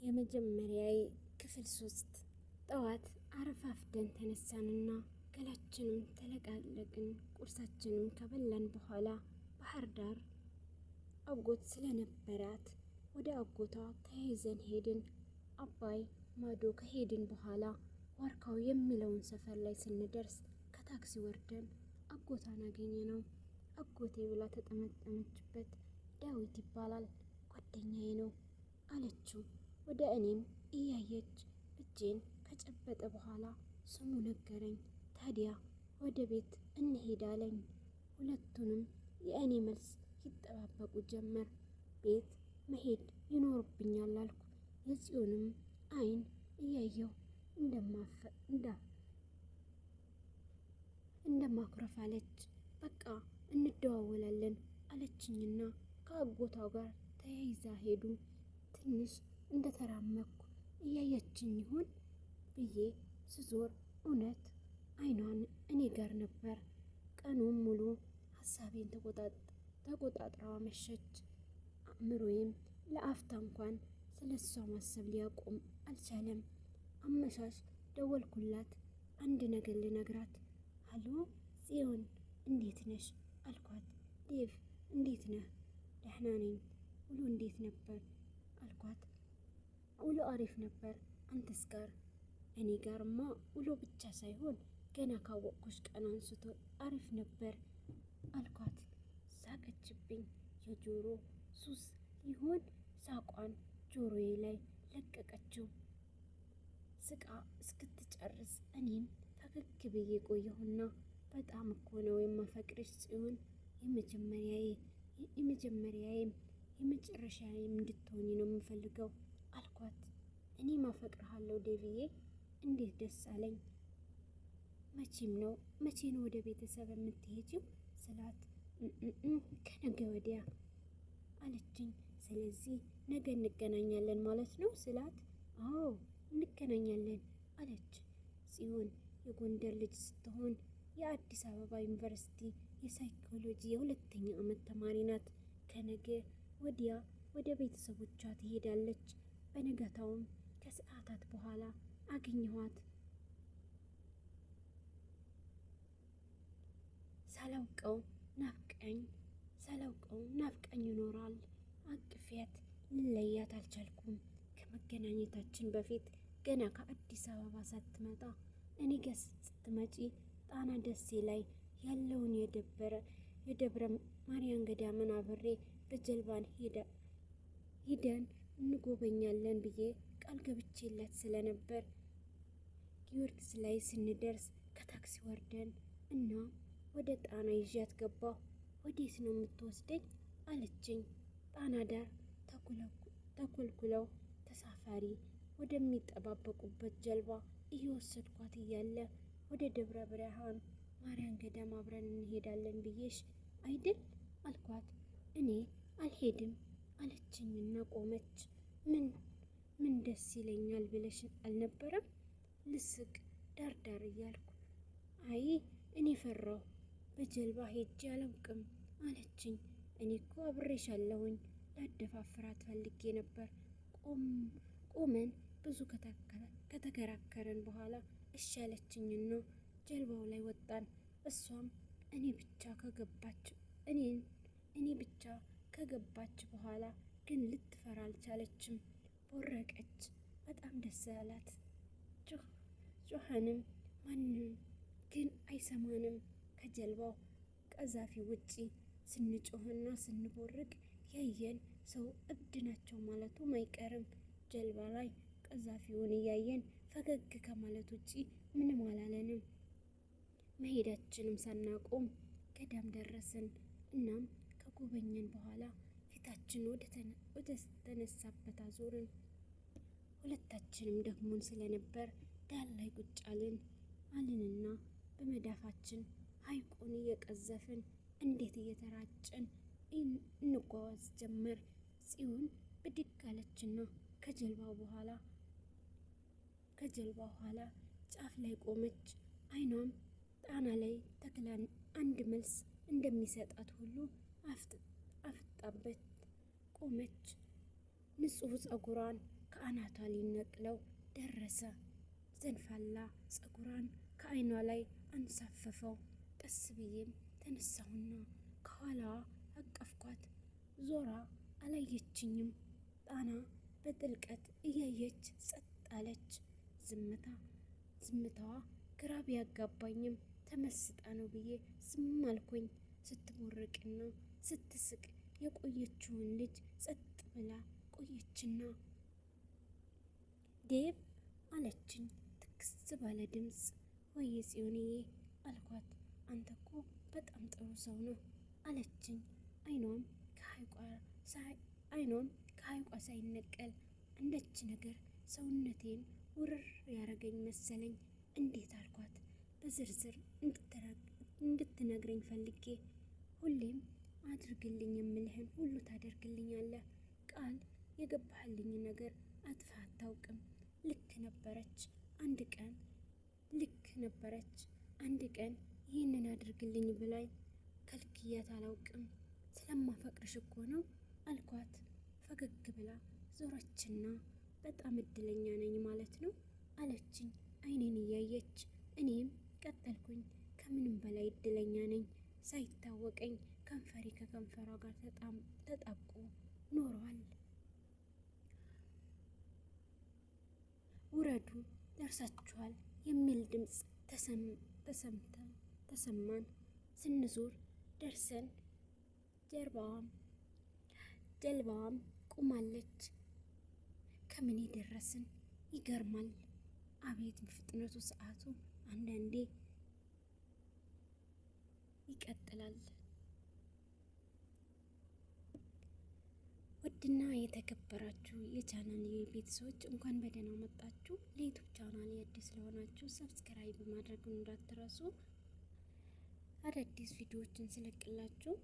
የመጀመሪያዬ ክፍል 3 ጠዋት አረፋፍደን ተነሳንና ገላችንን ተለቃለቅን። ቁርሳችንን ከበላን በኋላ ባህር ዳር አጎት ስለነበራት ወደ አጎቷ ተያይዘን ሄድን። አባይ ማዶ ከሄድን በኋላ ዋርካው የሚለውን ሰፈር ላይ ስንደርስ ከታክሲ ወርደን አጎቷን አገኘነው። አጎቴ ብላ ተጠመጠመችበት። ዳዊት ይባላል፣ ጓደኛዬ ነው አለችው። ወደ እኔም እያየች እጄን ከጨበጠ በኋላ ስሙ ነገረኝ። ታዲያ ወደ ቤት እንሄዳለኝ። ሁለቱንም የእኔ መልስ ይጠባበቁ ጀመር። ቤት መሄድ ይኖርብኛል አልኩ። የጽዮንም አይን እያየው እንደማኩረፍ አለች። በቃ እንደዋወላለን አለችኝና ከአጎቷ ጋር ተያይዛ ሄዱ። ትንሽ እንደተራመኩ እያየችኝ ይሆን ብዬ ስዞር እውነት አይኗን እኔ ጋር ነበር። ቀኑን ሙሉ ሀሳቤን ተቆጣጥራዋ መሸች። አእምሮዬም ለአፍታ እንኳን ስለ እሷ ማሰብ ሊያቆም አልቻለም። አመሻሽ ደወልኩላት አንድ ነገር ልነግራት። ሀሎ ጽዮን እንዴት ነሽ አልኳት። ዴቭ እንዴት ነህ? ደህና ነኝ። ውሎ እንዴት ነበር አልኳት። ውሎ አሪፍ ነበር። አንተስ ጋር? እኔ ጋርማ ውሎ ብቻ ሳይሆን ገና ካወቅኩሽ ቀን አንስቶ አሪፍ ነበር አልኳት። ሳቀችብኝ። የጆሮ ሱስ ይሆን? ሳቋን ጆሮዬ ላይ ለቀቀችው። ስቃ እስክትጨርስ እኔም ፈገግ ብዬ ቆየሁና በጣም እኮ ነው የማፈቅርሽ ጽዮን፣ የመጀመሪያዬም የመጨረሻዬም እንድትሆኚ ነው የምፈልገው አልኳት። እኔም አፈቅርሃለሁ ዴቪዬ፣ እንዴት ደስ አለኝ። መቼ ነው ወደ ቤተሰብ የምትሄጂው ስላት፣ ከነገ ወዲያ አለችኝ። ስለዚህ ነገ እንገናኛለን ማለት ነው ስላት፣ አዎ እንገናኛለን አለች። ጽዮን የጎንደር ልጅ ስትሆን የአዲስ አበባ ዩኒቨርሲቲ የሳይኮሎጂ የሁለተኛ ዓመት ተማሪ ናት። ከነገ ወዲያ ወደ ቤተሰቦቿ ትሄዳለች። በነጋታውም ከሰዓታት በኋላ አገኘኋት። ሳላውቀው ናፍቀኝ ይኖራል። አቅፌያት ልለያት አልቻልኩም። ከመገናኘታችን በፊት ገና ከአዲስ አበባ ሳትመጣ እኔ ጋ ስትመጪ ጣና ደሴ ላይ ያለውን የደብረ ማርያም ገዳምን አብሬ በጀልባን ሂደን እንጎበኛለን ብዬ ቃል ገብቼላት ስለነበር ጊዮርጊስ ላይ ስንደርስ ከታክሲ ወርደን እና ወደ ጣና ይዣት ገባሁ። ወዴት ነው የምትወስደኝ አለችኝ። ጣና ዳር ተኮልኩለው ተሳፋሪ ወደሚጠባበቁበት ጀልባ እየወሰድኳት እያለ ወደ ደብረ ብርሃን ማርያም ገዳም አብረን እንሄዳለን ብዬሽ አይደል አልኳት። እኔ አልሄድም አለችኝና ቆመች። ምን ደስ ይለኛል ብለሽ አልነበረም? ልስቅ ዳርዳር እያልኩ አይ እኔ ፈራሁ፣ በጀልባ ሄጄ አላውቅም አለችኝ። እኔ እኮ አብሬሻለሁኝ፣ ላደፋፍራት ፈልጌ ነበር። ቆመን ብዙ ከተከራከረን በኋላ እሺ አለችኝና ጀልባው ላይ ወጣን። እሷም እኔ ብቻ ከገባች በኋላ ግን ልትፈራ አልቻለችም። ቦረቀች። በጣም ደስ አላት። ጮኸንም፣ ማንም ግን አይሰማንም። ከጀልባው ቀዛፊ ውጪ ስንጮህና ስንቦርቅ ያየን ሰው እብድ ናቸው ማለቱም አይቀርም። ጀልባ ላይ ቀዛፊውን እያየን ፈገግ ከማለት ውጪ ምንም አላለንም። መሄዳችንም ሳናቆም ገዳም ደረስን። እናም ከጎበኘን በኋላ ፊታችን ወደ ተነሳበት አዞርን። ሁለታችንም ደክሞን ስለነበር ዳር ላይ ቁጭ አልንና በመዳፋችን ሐይቁን እየቀዘፍን እንዴት እየተራጨን እንጓዝ ጀመር። ጽዮን ብድግ አለችና ከጀልባ ኋላ ጫፍ ላይ ቆመች። አይኗም ጣና ላይ ተክላን አንድ መልስ እንደሚሰጣት ሁሉ አፍጣበት ቆመች። ንጹሕ ፀጉሯን ከአናቷ ሊነቅለው ደረሰ። ዘንፋላ ፀጉሯን ከዓይኗ ላይ አንሳፈፈው። ቀስ ብዬም ተነሳሁና ከኋላዋ አቀፍኳት። ዞራ አላየችኝም። ጣና በጥልቀት እያየች ጸጥ አለች። ዝምታዋ ግራ ቢያጋባኝም ተመስጣ ነው ብዬ ዝም አልኩኝ። ስትቦርቅና ስትስቅ የቆየችውን ልጅ ጸጥ ብላ ቆየችና ዴቭ አለችኝ ትክስ ባለ ድምፅ። ወይ ጽዮንዬ አልኳት። አንተ እኮ በጣም ጥሩ ሰው ነው አለችኝ። አይኗም ከሐይቋ ሳይነቀል አንዳች ነገር ሰውነቴን ውርር ያረገኝ መሰለኝ። እንዴት አልኳት። በዝርዝር እንድትነግረኝ ፈልጌ። ሁሌም አድርግልኝ የምልህን ሁሉ ታደርግልኛለህ። ቃል የገባህልኝ ነገር አጥፋ አታውቅም። ልክ ነበረች አንድ ቀን ይህንን አድርግልኝ ብላኝ ከልክያት አላውቅም። ስለማፈቅርሽ እኮ ነው አልኳት። ፈገግ ብላ ዞረችና በጣም እድለኛ ነኝ ማለት ነው አለችኝ አይኔን እያየች። እኔም ቀጠልኩኝ። ከምንም በላይ እድለኛ ነኝ። ሳይታወቀኝ ከንፈሬ ከከንፈሯ ጋር ተጣብቆ ኖሯል። ውረዱ ደርሳችኋል የሚል ድምፅ ተሰማን። ስንዞር ደርሰን ጀልባዋም ቆማለች። ከምን ደረስን? ይገርማል። አቤት ፍጥነቱ ሰዓቱ አንዳንዴ ይቀጥላል። ውድና የተከበራችሁ የቻናሌ ቤተሰቦች እንኳን በደህና መጣችሁ። ለዩቲዩብ ቻናሌ አዲስ ስለሆናችሁ ሰብስክራይብ ማድረግ እንዳትረሱ። አዳዲስ ቪዲዮዎችን ስለቅላችሁ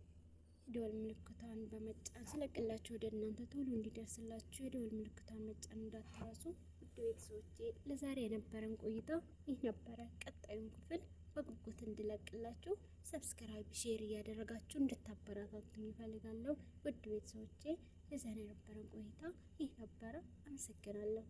የደወል ምልክቷን በመጫን ስለቅላችሁ ወደ እናንተ ቶሎ እንዲደርስላችሁ የደወል ምልክቷን መጫን እንዳትረሱ። ውድ ቤተሰቦቼ ለዛሬ የነበረን ቆይታ ይህ ነበረ። ቀጣዩን ክፍል በጉጉት እንድለቅላችሁ ሰብስክራይብ፣ ሼር እያደረጋችሁ እንድታበረታቱኝ እፈልጋለሁ። ውድ ቤተሰቦቼ ለዛሬ የነበረን ቆይታ ይህ ነበረ። አመሰግናለሁ።